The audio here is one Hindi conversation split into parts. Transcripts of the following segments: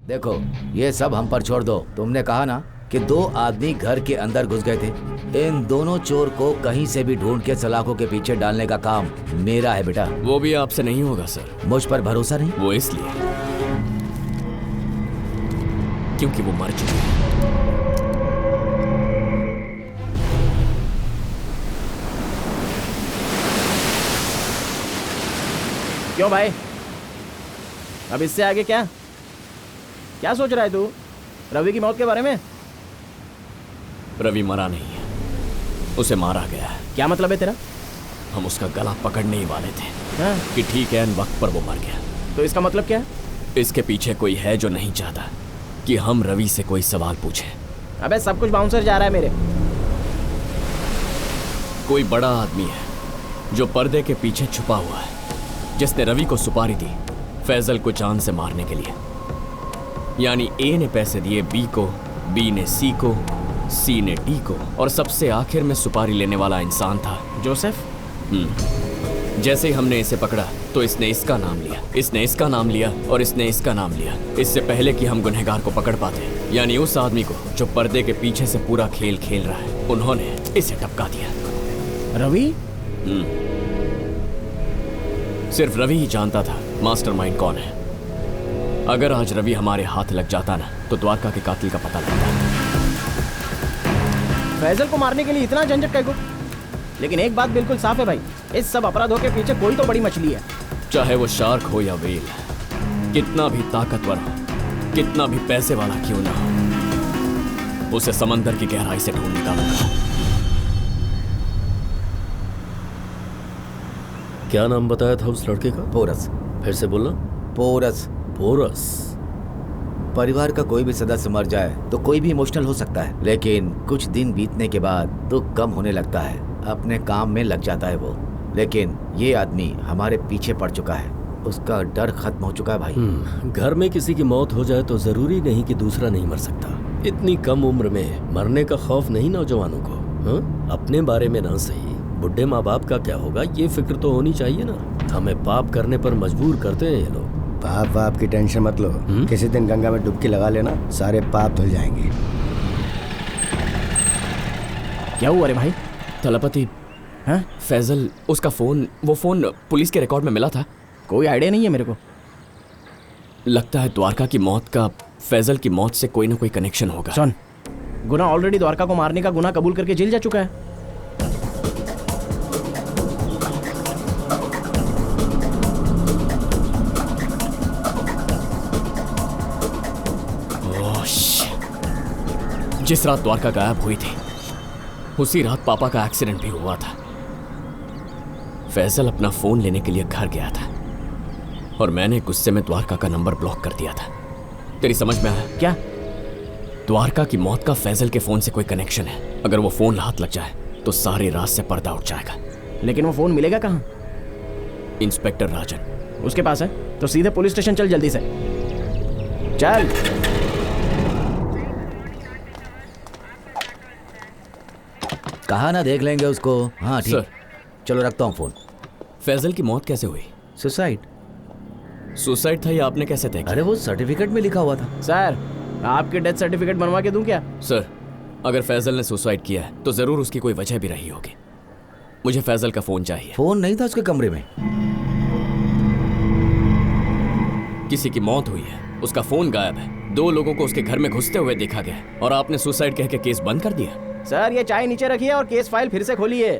देखो, ये सब हम पर छोड़ दो। तुमने कहा ना कि 2 आदमी घर के अंदर घुस गए थे। इन दोनों चोर को कहीं से भी ढूंढ के सलाखों के पीछे डालने का काम मेरा है बेटा। वो भी आपसे नहीं होगा सर। मुझ पर भरोसा नहीं? वो इसलिए क्योंकि वो मर चुके हैं। क्यों भाई, अब इससे आगे क्या क्या सोच रहा है तू रवि की मौत के बारे में? रवि मरा नहीं है, उसे मारा गया है। क्या मतलब है तेरा? हम उसका गला पकड़ने ही वाले थे हाँ? कि ठीक है, इन वक्त पर वो मर गया। तो इसका मतलब क्या है? इसके पीछे कोई है जो नहीं चाहता कि हम रवि से कोई सवाल पूछें। अबे सब कुछ बाउंसर जा रहा है मेरे। कोई बड़ा आदमी है जो पर्दे के पीछे छुपा हुआ है, जिसने रवि को सुपारी दी फैजल को जान से मारने के लिए। यानी ए ने पैसे दिए बी को, बी ने सी को, सी ने डी को, और सबसे आखिर में सुपारी लेने वाला इंसान था जोसेफ। जैसे ही हमने इसे पकड़ा तो इसने इसका नाम लिया, इसने इसका नाम लिया और इसने इसका नाम लिया, इससे पहले कि हम गुनहगार को पकड़ पाते। यानी उस आदमी को जो पर्दे के पीछे से पूरा खेल खेल रहा है, उन्होंने इसे टपका दिया। रवि? सिर्फ रवि ही जानता था मास्टरमाइंड कौन है। अगर आज रवि हमारे हाथ लग जाता ना, तो द्वारका के कातिल का पता लगता। फैजल को मारने के लिए इतना झंझट कैसे? लेकिन एक बात बिल्कुल साफ है भाई, इस सब अपराधों के पीछे कोई तो बड़ी मछली है। चाहे वो शार्क हो या व्हेल, कितना भी ताकतवर हो, कितना भी पैसे वाला क्यों ना हो, उसे समंदर की गहराई से ढूंढ निकालूंगा। क्या नाम बताया था उस लड़के का? पोरस। फिर से बोलना। पोरस। पोरस। परिवार का कोई भी सदस्य मर जाए तो कोई भी इमोशनल हो सकता है, लेकिन कुछ दिन बीतने के बाद दुख कम होने लगता है, अपने काम में लग जाता है वो। लेकिन ये आदमी हमारे पीछे पड़ चुका है, उसका डर खत्म हो चुका है भाई। घर में किसी की मौत हो जाए तो जरूरी नहीं कि दूसरा नहीं मर सकता। इतनी कम उम्र में मरने का खौफ नहीं नौजवानों को। हाँ? अपने बारे में ना सही, बुढ़े माँ बाप का क्या होगा ये फिक्र तो होनी चाहिए ना। हमें पाप करने पर मजबूर करते हैं ये लोग। पाप वाप की टेंशन मत लो, किसी दिन गंगा में डुबकी लगा लेना, सारे पाप धुल जाएंगे। क्या हुआ रे भाई? तलपति, हाँ? फैजल, उसका फोन, वो फोन पुलिस के रिकॉर्ड में मिला था। कोई आइडिया नहीं है मेरे को। लगता है द्वारका की मौत का फैजल की मौत से कोई ना कोई कनेक्शन होगा। सुन, गुना ऑलरेडी द्वारका को मारने का गुनाह कबूल करके जेल जा चुका है। जिस रात द्वारका गायब हुई थी, उसी रात पापा का एक्सीडेंट भी हुआ था। फैजल अपना फोन लेने के लिए घर गया था और मैंने गुस्से में द्वारका का नंबर ब्लॉक कर दिया था। तेरी समझ में आया? क्या? द्वारका की मौत का फैजल के फोन से कोई कनेक्शन है। अगर वो फोन हाथ लग जाए तो सारी रात से पर्दा उठ जाएगा। लेकिन वो फोन मिलेगा कहाँ? इंस्पेक्टर राजन उसके पास है तो सीधे पुलिस स्टेशन चल, जल्दी से चल। कहा ना देख लेंगे उसको। हाँ ठीक, चलो रखता हूँ फोन। फैजल की मौत कैसे हुई? सुसाइड। सुसाइड था या आपने कैसे तय किया? अरे वो सर्टिफिकेट में लिखा हुआ था। सर, आपके डेथ सर्टिफिकेट बनवा के दूं क्या? सर, अगर फैजल ने सुसाइड किया है तो जरूर उसकी कोई वजह भी रही होगी। मुझे फैजल का फोन चाहिए। फोन नहीं था उसके कमरे में। किसी की मौत हुई है, उसका फोन गायब है, 2 लोगों को उसके घर में घुसते हुए देखा गया और आपने सुसाइड कह के केस बंद कर दिया। सर, ये चाय नीचे रखिए और केस फाइल फिर से खोलिए।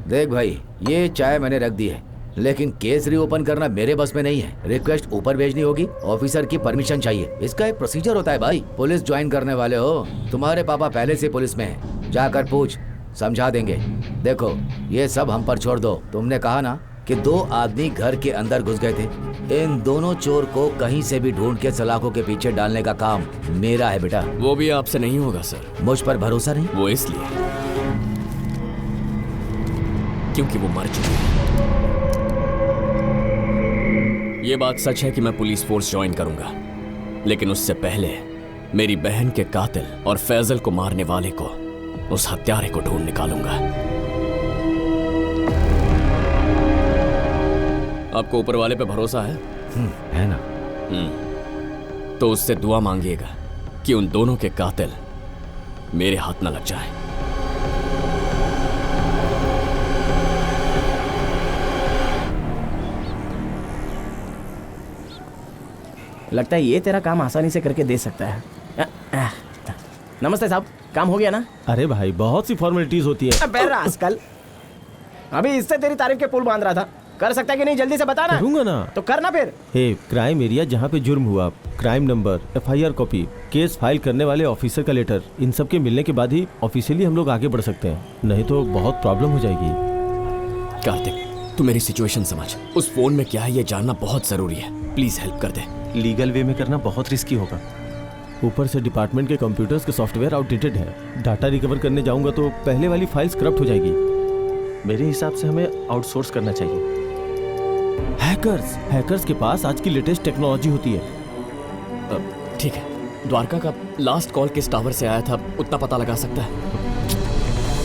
देख भाई, ये चाय मैंने रख दी है, लेकिन केस रीओपन करना मेरे बस में नहीं है। रिक्वेस्ट ऊपर भेजनी होगी, ऑफिसर की परमिशन चाहिए। इसका एक प्रोसीजर होता है भाई। पुलिस ज्वाइन करने वाले हो, तुम्हारे पापा पहले से पुलिस में है, जाकर पूछ, समझा देंगे। देखो, ये सब हम पर छोड़ दो। तुमने कहा ना कि 2 आदमी घर के अंदर घुस गए थे। इन दोनों चोर को कहीं से भी ढूंढ के सलाखों के पीछे डालने का काम मेरा है बेटा। वो भी आपसे नहीं होगा सर। मुझ पर भरोसा नहीं? वो इसलिए क्योंकि वो मर चुके हैं। ये बात सच है कि मैं पुलिस फोर्स ज्वाइन करूंगा, लेकिन उससे पहले मेरी बहन के कातिल और फैजल को मारने वाले को, उस हत्यारे को ढूंढ निकालूंगा। आपको ऊपर वाले पे भरोसा है? है ना। तो उससे दुआ मांगिएगा कि उन दोनों के कातिल मेरे हाथ न लग जाए। लगता है ये तेरा काम आसानी से करके दे सकता है। नमस्ते साहब, काम हो गया ना? अरे भाई बहुत सी फॉर्मेलिटीज होती है। अबे रास्कल, अभी इससे तेरी तारीफ के पुल बांध रहा था। कर सकता है कि नहीं, जल्दी से बता ना। करूंगा ना। तो करना फिर। हे, क्राइम एरिया जहाँ पे जुर्म हुआ, crime number, FIR copy, case file करने वाले ऑफिसर का लेटर, इन सब के मिलने के बाद ही ऑफिशियली हम लोग आगे बढ़ सकते हैं, नहीं तो बहुत प्रॉब्लम हो जाएगी। कार्तिक, तू मेरी सिचुएशन समझ। उस फोन में क्या है ये जानना बहुत जरूरी है। प्लीज हेल्प कर दे। लीगल वे में करना बहुत रिस्की होगा। ऊपर से डिपार्टमेंट के कंप्यूटर्स के सॉफ्टवेयर आउटडेटेड है। डाटा रिकवर करने जाऊंगा तो पहले वाली फाइल्स करप्ट हो जाएगी। मेरे हिसाब से हमें आउटसोर्स करना चाहिए। हैकर्स के पास आज की लेटेस्ट टेक्नोलॉजी होती है। ठीक है, द्वारका का लास्ट कॉल किस टावर से आया था उतना पता लगा सकता है?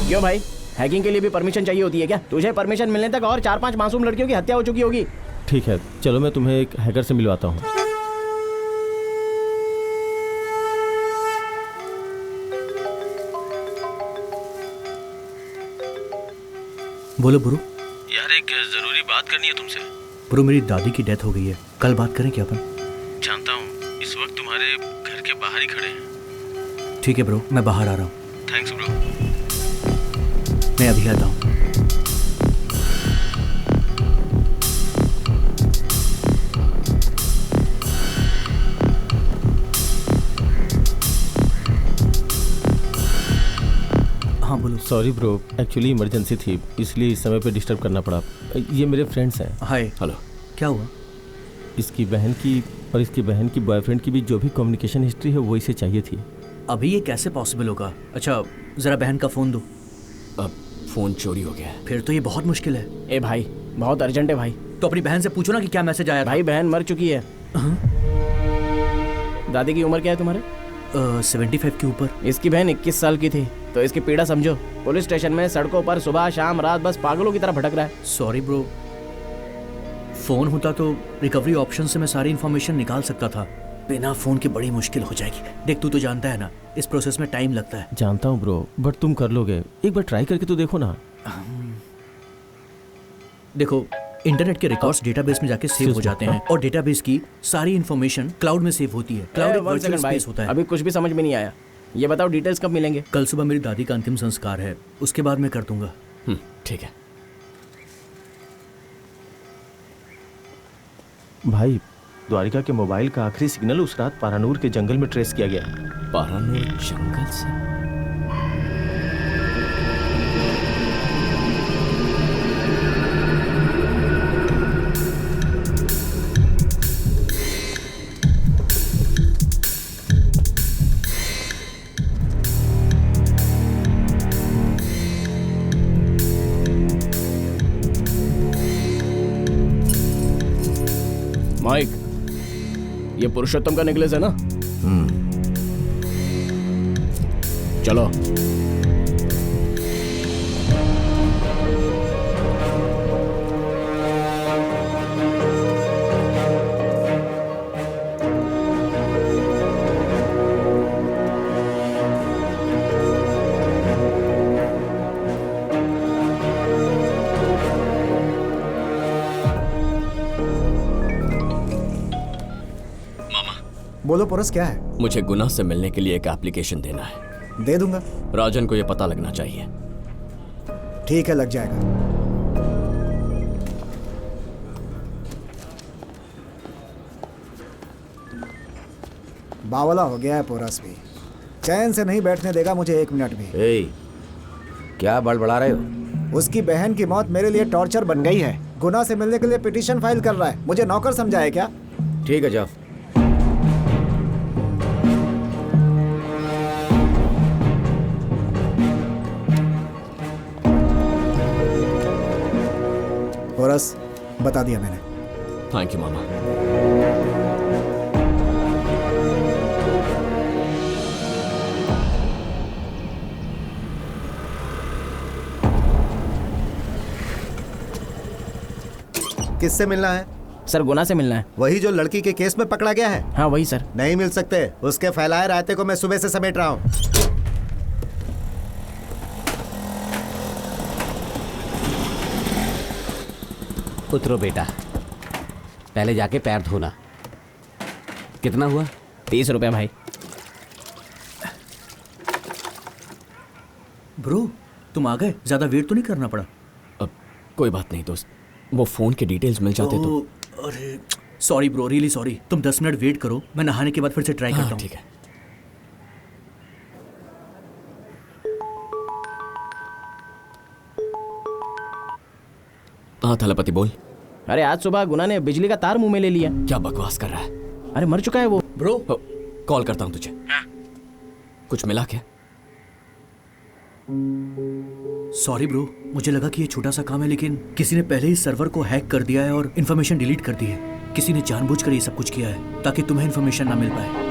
क्यों भाई, हैकिंग के लिए भी परमिशन चाहिए होती है क्या? तुझे परमिशन मिलने तक और 4-5 मासूम लड़कियों की हत्या हो चुकी होगी। ठीक है, चलो मैं तुम्हें एक हैकर से मिलवाता हूँ। बोलो ब्रो। यार एक जरूरी बात करनी है तुमसे। ब्रो, मेरी दादी की डेथ हो गई है, कल बात करें क्या अपन? जानता हूँ इस वक्त तुम्हारे घर के बाहर ही खड़े हैं। ठीक है ब्रो, मैं बाहर आ रहा हूँ। Thanks bro. मैं अभी आता हूँ। हाँ बोलो। सॉरी ब्रो, एक्चुअली इमरजेंसी थी इसलिए इस समय पे डिस्टर्ब करना पड़ा। ये मेरे फ्रेंड्स हैं। हाय। हेलो। क्या हुआ? इसकी बहन की और इसकी बहन की बॉयफ्रेंड की भी जो भी कम्युनिकेशन हिस्ट्री है वो इसे चाहिए थी। अभी ये कैसे पॉसिबल होगा? अच्छा, जरा बहन का फोन दो। अब फोन चोरी हो गया है। फिर तो ये बहुत मुश्किल है। ए भाई, बहुत अर्जेंट है भाई। तो अपनी बहन से पूछो ना कि क्या मैसेज आया था। भाई बहन मर चुकी है। दादी की उम्र क्या है तुम्हारे? 75 के ऊपर। इसकी बहन 21 साल की थी, तो इसकी पीड़ा समझो। पुलिस स्टेशन में सड़कों पर सुबह शाम रात बस पागलों की तरह भटक रहा है। सॉरी ब्रो, फोन होता तो रिकवरी ऑप्शन से मैं सारी इन्फॉर्मेशन निकाल सकता था। बिना फोन के बड़ी मुश्किल हो जाएगी। देख, तू तो जानता है ना, इस प्रोसेस में टाइम लगता है। जानता हूँ ब्रो, बट तुम कर लोगे। एक बार ट्राई करके तो देखो ना। देखो, इंटरनेट के रिकॉर्ड्स डेटाबेस में जाके सेव हो जाते हैं और डेटाबेस की सारी इन्फॉर्मेशन क्लाउड में सेव होती है। क्लाउड एक वर्चुअल स्पेस होता है। अभी कुछ भी समझ में नहीं आया। ये बताओ डिटेल्स कब मिलेंगे? कल सुबह मेरी दादी का अंतिम संस्कार है, उसके बाद मैं कर दूंगा। ठीक है। भाई, द्वारिका के मोबाइल का आखिरी सिग्नल उस रात पारानूर के जंगल में ट्रेस किया गया। पारानूर जंगल से? माइक, ये पुरुषोत्तम का नेकलेस है ना? चलो। बोलो पुरुष, क्या है? मुझे गुना से मिलने के लिए एक एप्लीकेशन देना है। दे दूंगा। राजन को यह पता लगना चाहिए। ठीक है, लग जाएगा। बावला हो गया है पोरस भी, चैन से नहीं बैठने देगा मुझे 1 मिनट भी। ए, क्या बड़बड़ा रहे हो? उसकी बहन की मौत मेरे लिए टॉर्चर बन गई है। गुना से मिलने के लिए पिटीशन फाइल कर रहा है। मुझे नौकर समझा है क्या? ठीक है, जाओ। पोरस, बता दिया मैंने। थैंक यू मामा। किससे मिलना है? सर गुना से मिलना है। वही जो लड़की के केस में पकड़ा गया है? हाँ वही सर। नहीं मिल सकते, उसके फैलाए रायते को मैं सुबह से समेट रहा हूँ। उतरो बेटा, पहले जाके पैर धोना। कितना हुआ? 30 रुपये भाई। ब्रो तुम आ गए, ज्यादा वेट तो नहीं करना पड़ा? अब कोई बात नहीं दोस्त, वो फोन के डिटेल्स मिल जाते तो। अरे सॉरी ब्रो, रियली सॉरी। तुम 10 मिनट वेट करो, मैं नहाने के बाद फिर से ट्राई करता हूँ। ठीक है। हाँ थलपति बोल। अरे आज सुबह गुना ने बिजली का तार मुंह में ले लिया। क्या बकवास कर रहा है? अरे मर चुका है वो। ब्रो कॉल करता हूँ तुझे। कुछ मिला क्या? सॉरी ब्रो, मुझे लगा कि ये छोटा सा काम है, लेकिन किसी ने पहले ही सर्वर को हैक कर दिया है और इन्फॉर्मेशन डिलीट कर दी है। किसी ने जानबूझकर ये सब कुछ किया है ताकि तुम्हें इन्फॉर्मेशन ना मिल पाए।